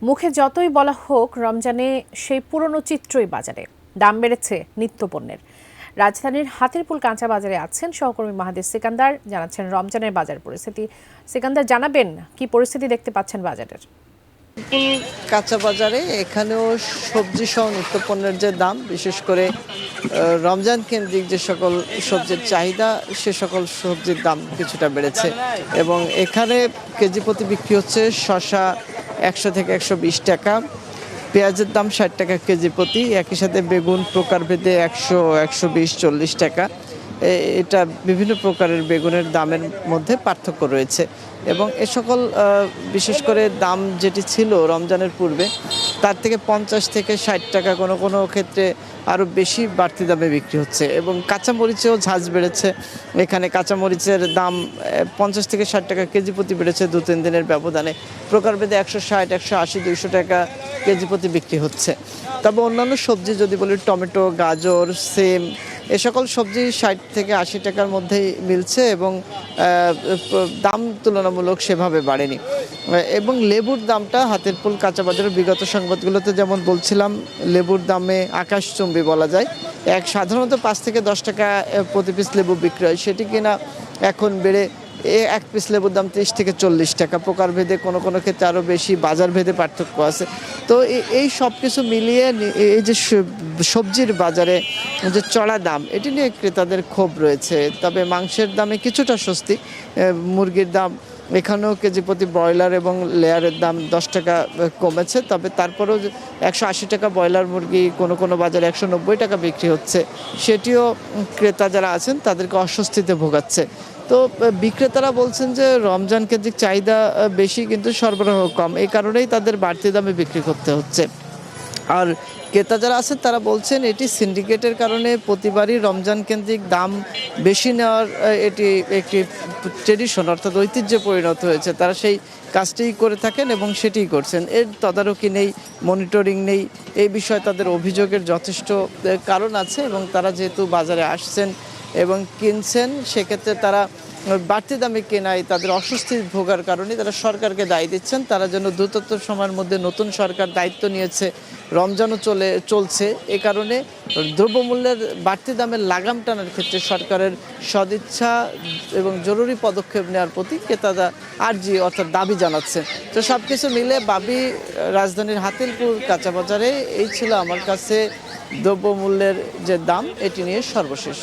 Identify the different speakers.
Speaker 1: মুখে যতই বলা হোক, রমজানে সেই পুরনো চিত্রই বাজারে। দাম বেড়েছে নিত্যপণ্যের। রাজধানীর হাতিরপুল কাঁচা বাজারে আছেন সহকর্মী মাহাদির সিকান্দার, জানাচ্ছেন রমজানের বাজার পরিস্থিতি। সিকান্দার, জানাবেন কি পরিস্থিতি দেখতে পাচ্ছেন বাজারের?
Speaker 2: কাঁচা বাজারে এখানেও সবজি সহ নিত্যপণ্যের যে দাম, বিশেষ করে রমজান কেন্দ্রিক যে সকল সবজির চাহিদা, সে সকল সবজির দাম কিছুটা বেড়েছে এবং এখানে কেজি প্রতি বিক্রি হচ্ছে শসা 100 থেকে 120 টাকা, পেঁয়াজের দাম 60 টাকা কেজি প্রতি, একই সাথে বেগুন প্রকারভেদে 100, 120, 40 টাকা। এটা বিভিন্ন প্রকারের বেগুনের দামের মধ্যে পার্থক্য রয়েছে এবং এ সকল বিশেষ করে দাম যেটি ছিল রমজানের পূর্বে, তার থেকে 50 থেকে 60 টাকা, কোনো কোনো ক্ষেত্রে আরও বেশি বাড়তি দামে বিক্রি হচ্ছে এবং কাঁচামরিচেও ঝাঁজ বেড়েছে। এখানে কাঁচামরিচের দাম 50 থেকে 60 টাকা কেজি প্রতি বেড়েছে 2-3 দিনের ব্যবধানে। প্রকারভেদে 160, 180, 200 টাকা কেজি প্রতি বিক্রি হচ্ছে। তবে অন্যান্য সবজি যদি বলি, টমেটো, গাজর, সিম, এ সকল সবজি 60 থেকে 80 টাকার মধ্যেই মিলছে এবং দাম তুলনামূলক সেভাবে বাড়েনি। এবং লেবুর দামটা হাতিরপুল কাঁচা বাজারের বিগত সংবাদগুলোতে যেমন বলছিলাম, লেবুর দামে আকাশচুম্বী বলা যায়। সাধারণত 5 থেকে 10 টাকা প্রতি পিস লেবু বিক্রি হয়, সেটি কিনা এখন বেড়ে এক পিস লেবুর দাম 30 থেকে 40 টাকা। প্রকারভেদে কোনো কোনো ক্ষেত্রে আরও বেশি, বাজার ভেদে পার্থক্য আছে। তো এই সব কিছু মিলিয়ে এই যে সবজির বাজারে যে চড়া দাম, এটি নিয়ে ক্রেতাদের ক্ষোভ রয়েছে। তবে মাংসের দামে কিছুটা স্বস্তি। মুরগির দাম এখানেও কেজি প্রতি ব্রয়লার এবং লেয়ারের দাম 10 টাকা কমেছে, তবে তারপরেও 180 টাকা ব্রয়লার মুরগি কোনো কোনো বাজারে 190 টাকা বিক্রি হচ্ছে। সেটিও ক্রেতা যারা আছেন তাদেরকে অস্বস্তিতে ভোগাচ্ছে। তো বিক্রেতারা বলছেন যে রমজান কেন্দ্রিক চাহিদা বেশি কিন্তু সরবরাহ কম, এই কারণেই তাদের বাড়তি দামে বিক্রি করতে হচ্ছে। আর ক্রেতা যারা আছেন তারা বলছেন এটি সিন্ডিকেটের কারণে প্রতিবারই রমজান কেন্দ্রিক দাম বেশি নেওয়ার এটি একটি ট্রেডিশন, অর্থাৎ ঐতিহ্যে পরিণত হয়েছে। তারা সেই কাজটিই করে থাকেন এবং সেটিই করছেন। এর তদারকি নেই, মনিটরিং নেই, এই বিষয়ে তাদের অভিযোগের যথেষ্ট কারণ আছে এবং তারা যেহেতু বাজারে আসছেন এবং কিনছেন, সেক্ষেত্রে তারা বাড়তি দামে কেনায় তাদের অস্বস্তি ভোগার কারণে তারা সরকারকে দায়ী দিচ্ছেন। তারা যেন দ্রুততর সময়ের মধ্যে, নতুন সরকার দায়িত্ব নিয়েছে, রমজানও চলছে, এ কারণে দ্রব্যমূল্যের বাড়তি দামের লাগাম টানার ক্ষেত্রে সরকারের সদিচ্ছা এবং জরুরি পদক্ষেপ নেওয়ার প্রতি ক্রেতারা আর্জি অর্থাৎ দাবি জানাচ্ছে। তো সব কিছু মিলে রাজধানীর হাতিরপুল কাঁচা বাজারে এই ছিল আমার কাছে দ্রব্যমূল্যের যে দাম, এটি নিয়ে সর্বশেষ।